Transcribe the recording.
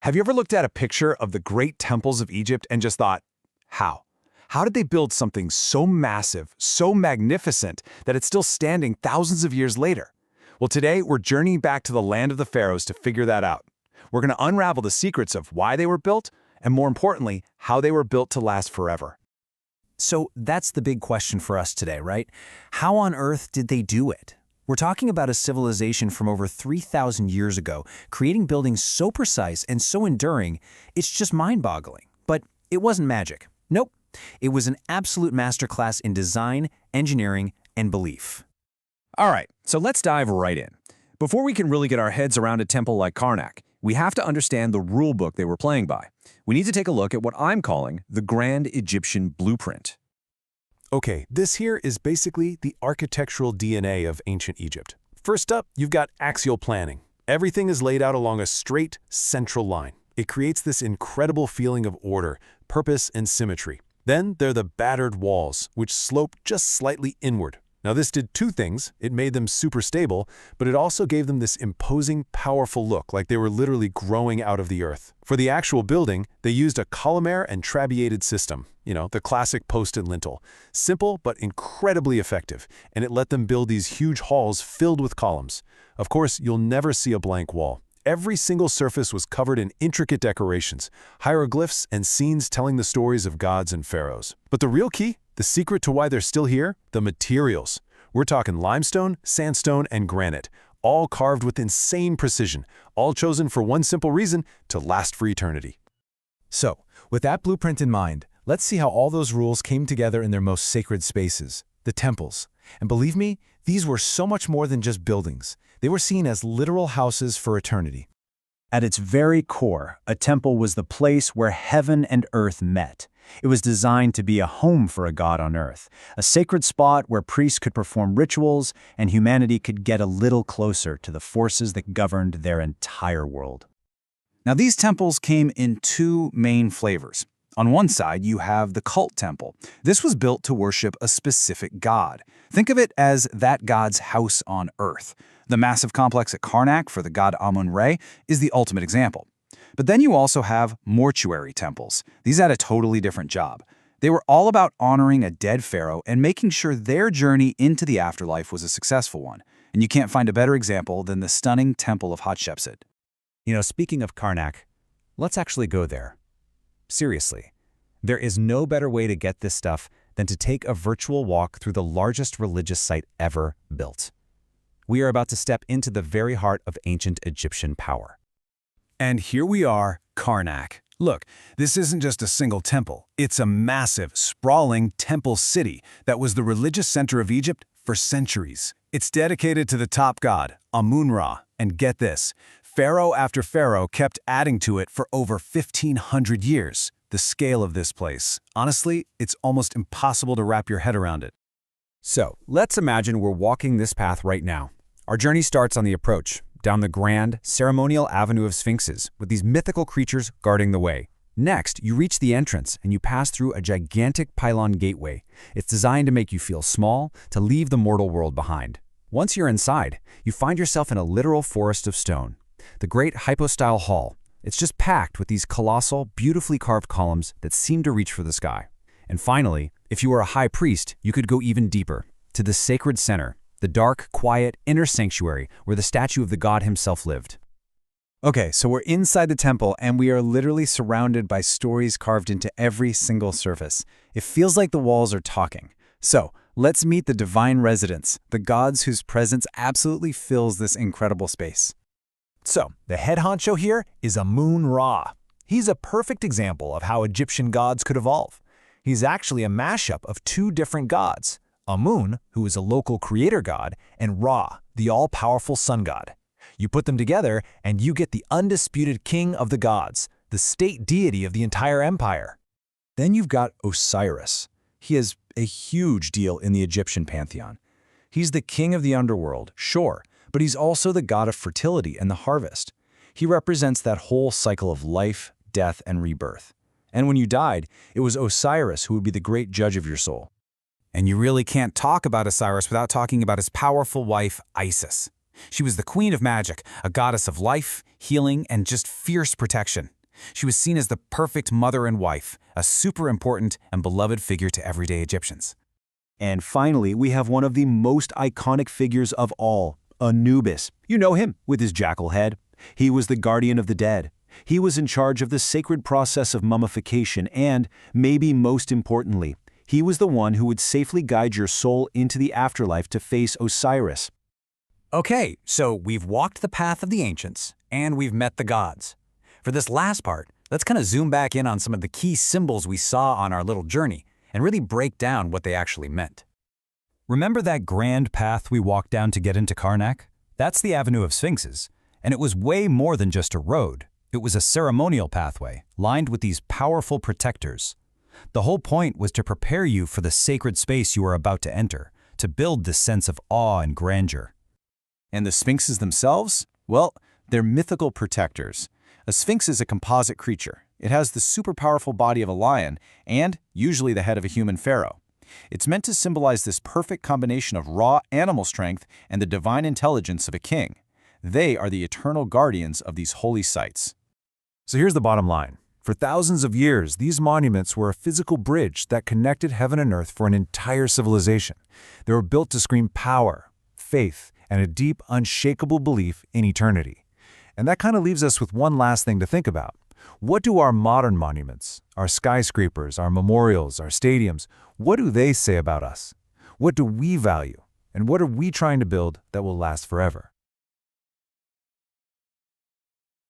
Have you ever looked at a picture of the great temples of Egypt and just thought, how? How did they build something so massive, so magnificent, that it's still standing thousands of years later? Well, today we're journeying back to the land of the pharaohs to figure that out. We're going to unravel the secrets of why they were built, and more importantly, how they were built to last forever. So that's the big question for us today, right? How on earth did they do it? We're talking about a civilization from over 3,000 years ago, creating buildings so precise and so enduring, it's just mind-boggling. But it wasn't magic. Nope. It was an absolute masterclass in design, engineering, and belief. All right, so let's dive right in. Before we can really get our heads around a temple like Karnak, we have to understand the rule book they were playing by. We need to take a look at what I'm calling the Grand Egyptian Blueprint. Okay, this here is basically the architectural DNA of ancient Egypt. First up, you've got axial planning. Everything is laid out along a straight, central line. It creates this incredible feeling of order, purpose, and symmetry. Then there are the battered walls, which slope just slightly inward. Now this did two things. It made them super stable, but it also gave them this imposing, powerful look, like they were literally growing out of the earth. For the actual building, they used a columnar and trabeated system, the classic post and lintel. Simple, but incredibly effective, and it let them build these huge halls filled with columns. Of course, you'll never see a blank wall. Every single surface was covered in intricate decorations, hieroglyphs, and scenes telling the stories of gods and pharaohs. But the real key, the secret to why they're still here, the materials. We're talking limestone, sandstone, and granite, all carved with insane precision, all chosen for one simple reason, to last for eternity. So, with that blueprint in mind, let's see how all those rules came together in their most sacred spaces, the temples. And believe me, these were so much more than just buildings. They were seen as literal houses for eternity. At its very core, a temple was the place where heaven and earth met. It was designed to be a home for a god on earth, a sacred spot where priests could perform rituals and humanity could get a little closer to the forces that governed their entire world. Now, these temples came in two main flavors. On one side, you have the cult temple. This was built to worship a specific god. Think of it as that god's house on earth. The massive complex at Karnak for the god Amun-Re is the ultimate example. But then you also have mortuary temples. These had a totally different job. They were all about honoring a dead pharaoh and making sure their journey into the afterlife was a successful one. And you can't find a better example than the stunning Temple of Hatshepsut. Speaking of Karnak, let's actually go there. Seriously, there is no better way to get this stuff than to take a virtual walk through the largest religious site ever built. We are about to step into the very heart of ancient Egyptian power. And here we are, Karnak. Look, this isn't just a single temple. It's a massive, sprawling temple city that was the religious center of Egypt for centuries. It's dedicated to the top god, Amun-Ra. And get this, pharaoh after pharaoh kept adding to it for over 1,500 years. The scale of this place, honestly, it's almost impossible to wrap your head around it. So, let's imagine we're walking this path right now. Our journey starts on the approach, down the grand, ceremonial avenue of sphinxes, with these mythical creatures guarding the way. Next, you reach the entrance and you pass through a gigantic pylon gateway. It's designed to make you feel small, to leave the mortal world behind. Once you're inside, you find yourself in a literal forest of stone. The great hypostyle hall. It's just packed with these colossal, beautifully carved columns that seem to reach for the sky. And finally, if you were a high priest, you could go even deeper, to the sacred center, the dark, quiet, inner sanctuary where the statue of the god himself lived. Okay, so we're inside the temple and we are literally surrounded by stories carved into every single surface. It feels like the walls are talking. So, let's meet the divine residents, the gods whose presence absolutely fills this incredible space. So, the head honcho here is Amun-Ra. He's a perfect example of how Egyptian gods could evolve. He's actually a mashup of two different gods, Amun, who is a local creator god, and Ra, the all-powerful sun god. You put them together, and you get the undisputed king of the gods, the state deity of the entire empire. Then you've got Osiris. He is a huge deal in the Egyptian pantheon. He's the king of the underworld, sure, but he's also the god of fertility and the harvest. He represents that whole cycle of life, death, and rebirth. And when you died, it was Osiris who would be the great judge of your soul. And you really can't talk about Osiris without talking about his powerful wife, Isis. She was the queen of magic, a goddess of life, healing, and just fierce protection. She was seen as the perfect mother and wife, a super important and beloved figure to everyday Egyptians. And finally, we have one of the most iconic figures of all, Anubis. You know him, with his jackal head. He was the guardian of the dead. He was in charge of the sacred process of mummification and, maybe most importantly, he was the one who would safely guide your soul into the afterlife to face Osiris. Okay, so we've walked the path of the ancients, and we've met the gods. For this last part, let's kind of zoom back in on some of the key symbols we saw on our little journey and really break down what they actually meant. Remember that grand path we walked down to get into Karnak? That's the Avenue of Sphinxes, and it was way more than just a road. It was a ceremonial pathway, lined with these powerful protectors. The whole point was to prepare you for the sacred space you were about to enter, to build this sense of awe and grandeur. And the sphinxes themselves? Well, they're mythical protectors. A sphinx is a composite creature. It has the super powerful body of a lion and usually the head of a human pharaoh. It's meant to symbolize this perfect combination of raw animal strength and the divine intelligence of a king. They are the eternal guardians of these holy sites. So here's the bottom line. For thousands of years, these monuments were a physical bridge that connected heaven and earth for an entire civilization. They were built to scream power, faith, and a deep, unshakable belief in eternity. And that kind of leaves us with one last thing to think about. What do our modern monuments, our skyscrapers, our memorials, our stadiums, what do they say about us? What do we value? And what are we trying to build that will last forever?